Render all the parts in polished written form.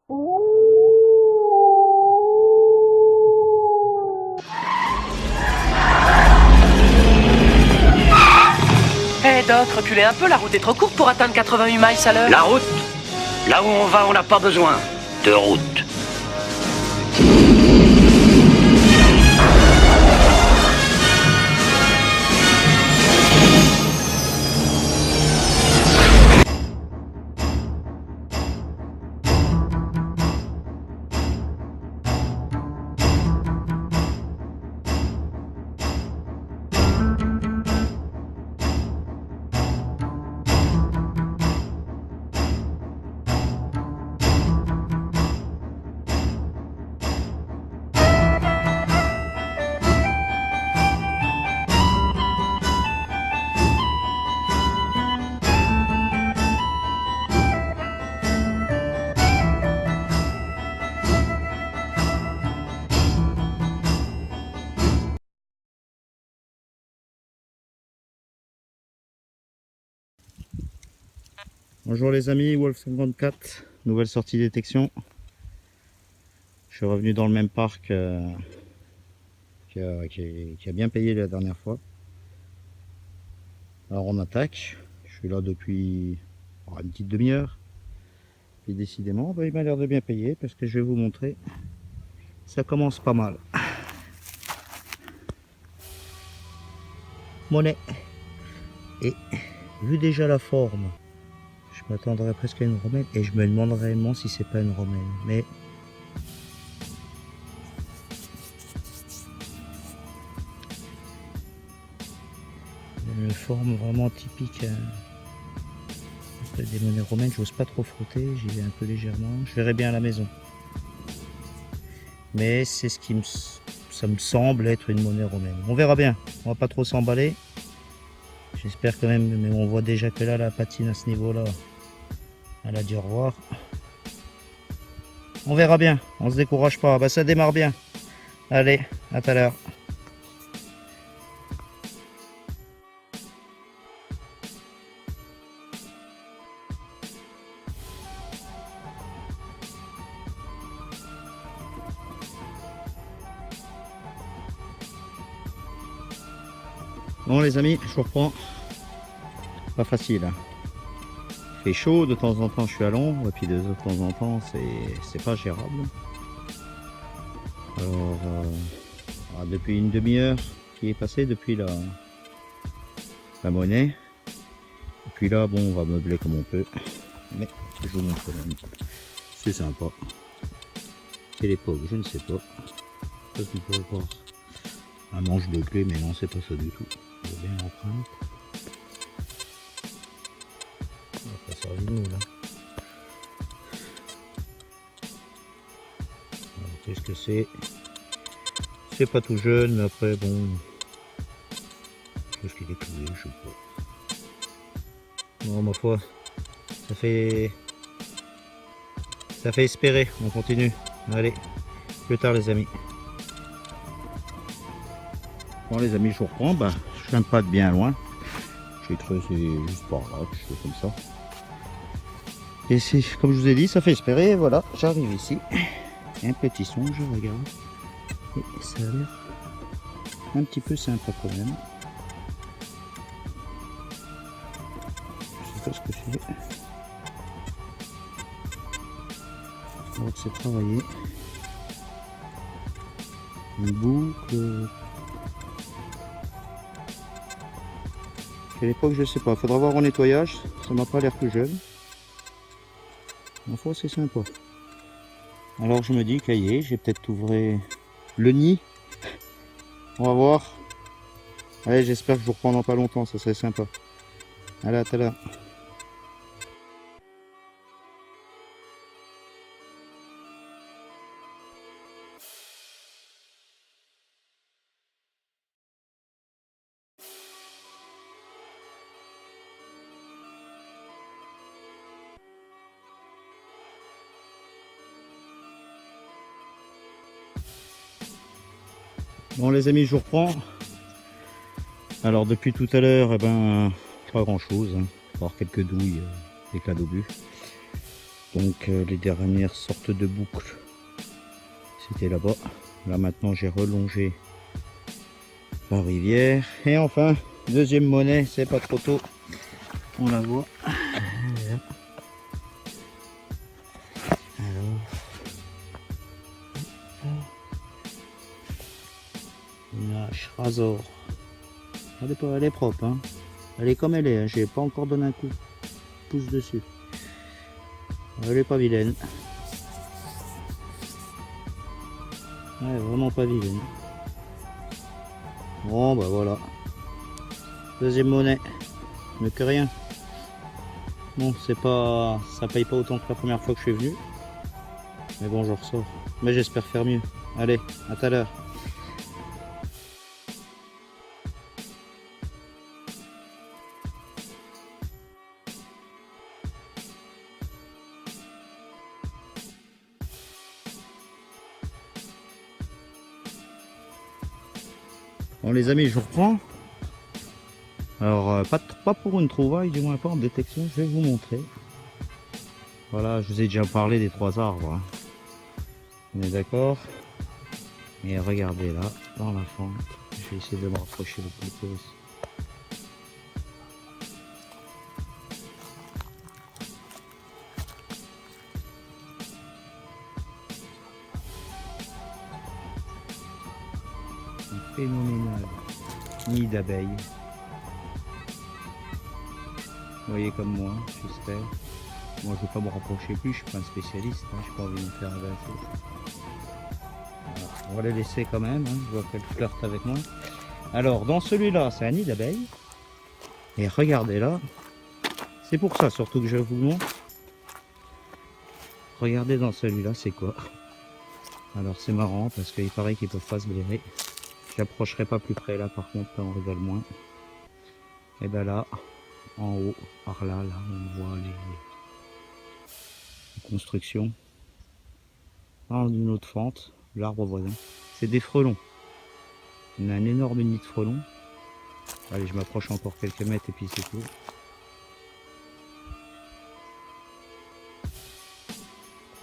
Hé Doc, reculez un peu, la route est trop courte pour atteindre 88 miles à l'heure. La route? Là où on va, on n'a pas besoin de route. Bonjour les amis, Wolf54, nouvelle sortie détection. Je suis revenu dans le même parc qui a bien payé la dernière fois. Alors on attaque, je suis là depuis une petite demi-heure. Et décidément, il m'a l'air de bien payer parce que je vais vous montrer. Ça commence pas mal. Monnaie. Et vu déjà la forme, je m'attendrais presque à une romaine et je me demanderais réellement si c'est pas une romaine. Mais une forme vraiment typique des monnaies romaines. J'ose pas trop frotter, j'y vais un peu légèrement. Je verrai bien à la maison. Mais c'est ce qui ça me semble être une monnaie romaine. On verra bien. On va pas trop s'emballer. J'espère quand même, mais on voit déjà que là la patine à ce niveau-là, elle a dit au revoir. On verra bien, on se décourage pas. Bah ça démarre bien. Allez, à tout à l'heure. Bon les amis, je vous reprends. Pas facile. Il fait chaud, de temps en temps je suis à l'ombre, et puis de temps en temps c'est pas gérable. Alors depuis une demi-heure qui est passée depuis la monnaie. Et puis là bon, on va meubler comme on peut. Mais je vous montre quand même. C'est sympa. Quelle époque, je ne sais pas. Ça qu'on pourrait voir. Un manche de clé, mais non c'est pas ça du tout. On voit bien l'empreinte. Ça sort nous là. Qu'est-ce que c'est? C'est pas tout jeune, mais après bon. Qu'est-ce qu'il est cloué, je sais pas. Non ma foi. Ça fait espérer, on continue. Allez, plus tard les amis. Bon les amis, je vous reprends, je viens pas de bien loin. J'ai creusé juste par là, quelque chose comme ça. Et c'est comme je vous ai dit, ça fait espérer, voilà, j'arrive ici. Un petit son, je regarde. Et ça a l'air un petit peu sympa quand même. Je sais pas ce que c'est. Je crois que c'est travaillé. Une boucle. À l'époque, je sais pas, faudra voir au nettoyage, ça m'a pas l'air tout jeune. Enfin, c'est sympa. Alors je me dis, cahier, j'ai peut-être ouvert le nid. On va voir. Allez, j'espère que je vous reprends dans pas longtemps, ça serait sympa. Allez, à tout à l'heure. Bon les amis, je vous reprends. Alors depuis tout à l'heure, pas grand chose, hein. Avoir quelques douilles d'éclats d'obus. Donc les dernières sortes de boucles, c'était là-bas. Là maintenant j'ai relongé la rivière. Et enfin, deuxième monnaie, c'est pas trop tôt. On la voit. Alors, une hache Razor. Elle est propre, hein. Elle est comme elle est, hein. J'ai pas encore donné un coup de pouce dessus. Elle est pas vilaine. Ouais, vraiment pas vilaine. Bon bah voilà. Deuxième monnaie. Mieux que rien. Bon, c'est pas, ça paye pas autant que la première fois que je suis venu. Mais bon, je ressors. Mais j'espère faire mieux. Allez, à tout à l'heure. Bon les amis, je reprends. Alors pas pour une trouvaille, du moins pas en détection, je vais vous montrer. Voilà, je vous ai déjà parlé des 3 arbres. Hein. On est d'accord. Et regardez là, dans la fente, je vais essayer de me rapprocher le plus possible. Phénoménal nid d'abeilles. Vous voyez comme moi, j'espère. Moi je ne vais pas me rapprocher plus, je suis pas un spécialiste, hein, je n'ai pas envie de me faire agresser. Voilà. On va les laisser quand même, hein. Je vois qu'elle flirte avec moi. Alors dans celui-là c'est un nid d'abeilles. Et regardez là, c'est pour ça surtout que je vous montre. Regardez dans celui-là c'est quoi. Alors c'est marrant parce qu'il paraît qu'ils ne peuvent pas se blairer. J'approcherai pas plus près là par contre, là on rigole moins. Et ben là, en haut, par là, on voit les constructions. Dans une autre fente, l'arbre voisin. C'est des frelons. On a un énorme nid de frelons. Allez, je m'approche encore quelques mètres et puis c'est tout.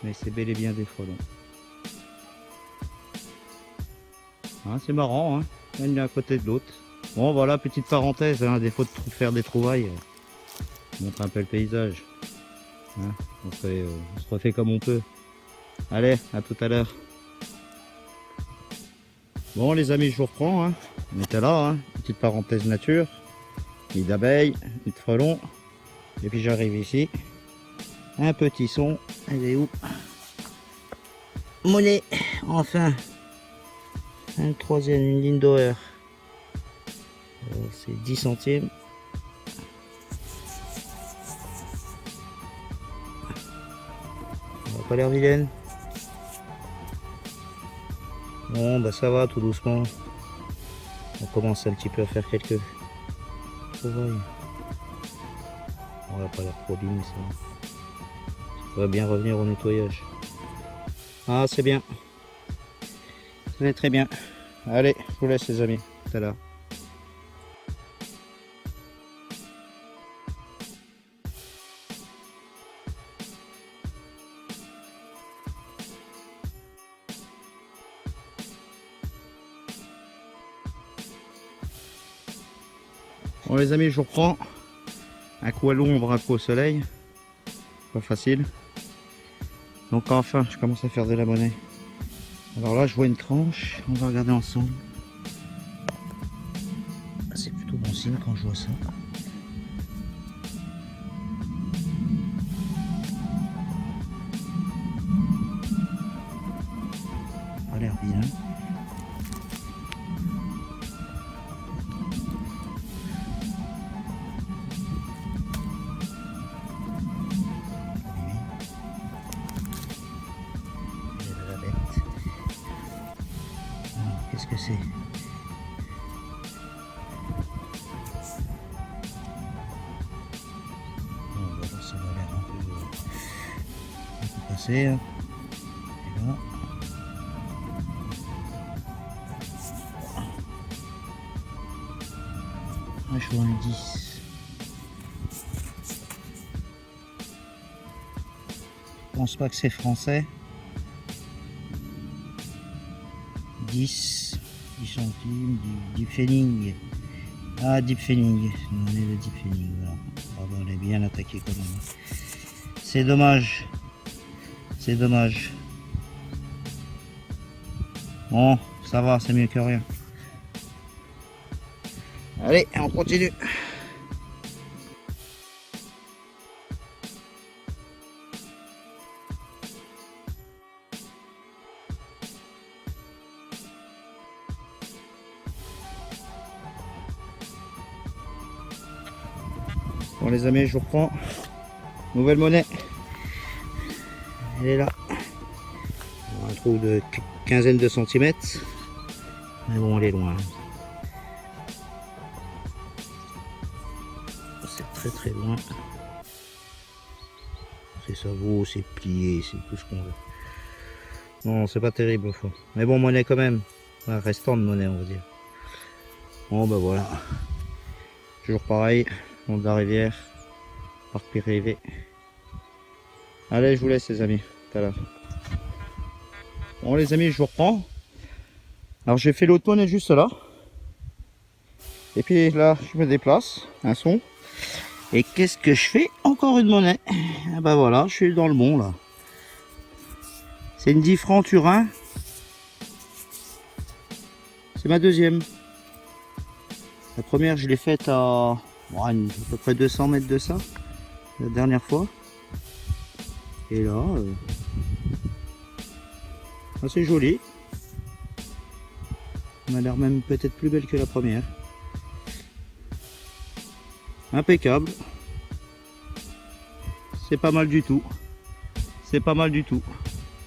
Mais c'est bel et bien des frelons. Hein, c'est marrant, hein, l'un à côté de l'autre. Bon voilà, petite parenthèse, hein, à défaut de faire des trouvailles, je montre un peu le paysage. Hein, on se refait comme on peut. Allez, à tout à l'heure. Bon les amis, je vous reprends. Hein. On était là, hein, petite parenthèse nature. Nid d'abeilles, nid de frelons. Et puis j'arrive ici. Un petit son. Elle est où? Monnaie, enfin. Un troisième, une ligne d'horaire. C'est 10 centimes. On n'a pas l'air vilaine. Bon bah ça va tout doucement. On commence un petit peu à faire quelques trouvailles. On n'a pas l'air trop abîmé ça. Ça va bien revenir au nettoyage. Ah c'est bien. Ça va très bien. Allez, je vous laisse les amis. Tout à l'heure. Bon les amis, je vous reprends. Un coup à l'ombre, un coup au soleil. Pas facile. Donc enfin, je commence à faire de la monnaie. Alors là, je vois une tranche. On va regarder ensemble. C'est plutôt bon signe quand je vois ça. Ça a l'air bien. Qu'est-ce que c'est? Bon, voilà, ça va l'air un peu passé. Hein. Et là. Ah, je vois un 10. pense pas que c'est français. 10 centimes, Deep Feeling. Ah, Deep Feeling, on est le Deep Feeling, voilà. Ah bah, on est bien attaqué quand même. C'est dommage. C'est dommage. Bon, ça va, c'est mieux que rien. Allez, on continue. Bon les amis, je vous reprends. Nouvelle monnaie. Elle est là. On trouve de quinzaine de centimètres. Mais bon, elle est loin. C'est très très loin. C'est ça vaut, c'est plié, c'est tout ce qu'on veut. Non, c'est pas terrible au fond. Mais bon, monnaie quand même. Un restant de monnaie, on va dire. Bon, bah voilà. Toujours pareil. Long de la rivière. Parc privé. Allez, je vous laisse les amis. Tout à l'heure. Bon les amis, je vous reprends. Alors j'ai fait l'autre monnaie juste là. Et puis là, je me déplace. Un son. Et qu'est-ce que je fais? Encore une monnaie. Ah bah voilà, je suis dans le bon là. C'est une 10 francs Turin. C'est ma deuxième. La première, je l'ai faite à peu près 200 mètres de ça. La dernière fois. Et là, c'est joli. Elle m'a l'air même peut-être plus belle que la première. Impeccable. C'est pas mal du tout. C'est pas mal du tout.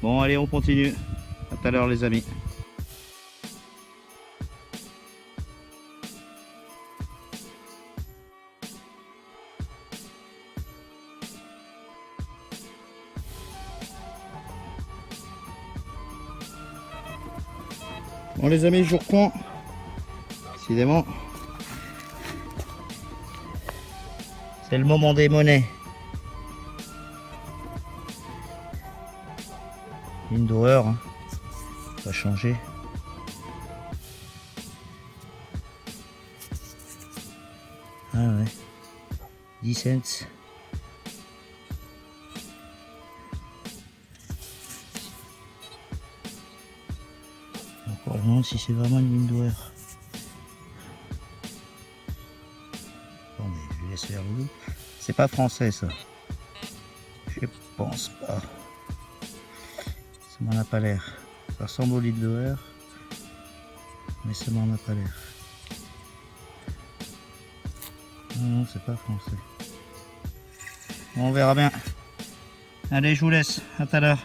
Bon allez, on continue. À tout à l'heure les amis. Bon les amis, je vous reprends. Décidément. C'est le moment des monnaies. Indoor, hein. Ça va changer. Ah ouais. 10 cents. Encore je me demande si c'est vraiment une Indoor. Bon mais je laisse faire vous. C'est pas français ça. Je pense pas. Ça m'en a pas l'air. Ça ressemble au Lidlower, mais ça m'en a pas l'air. Non, c'est pas français. Bon, on verra bien. Allez, je vous laisse. À tout à l'heure.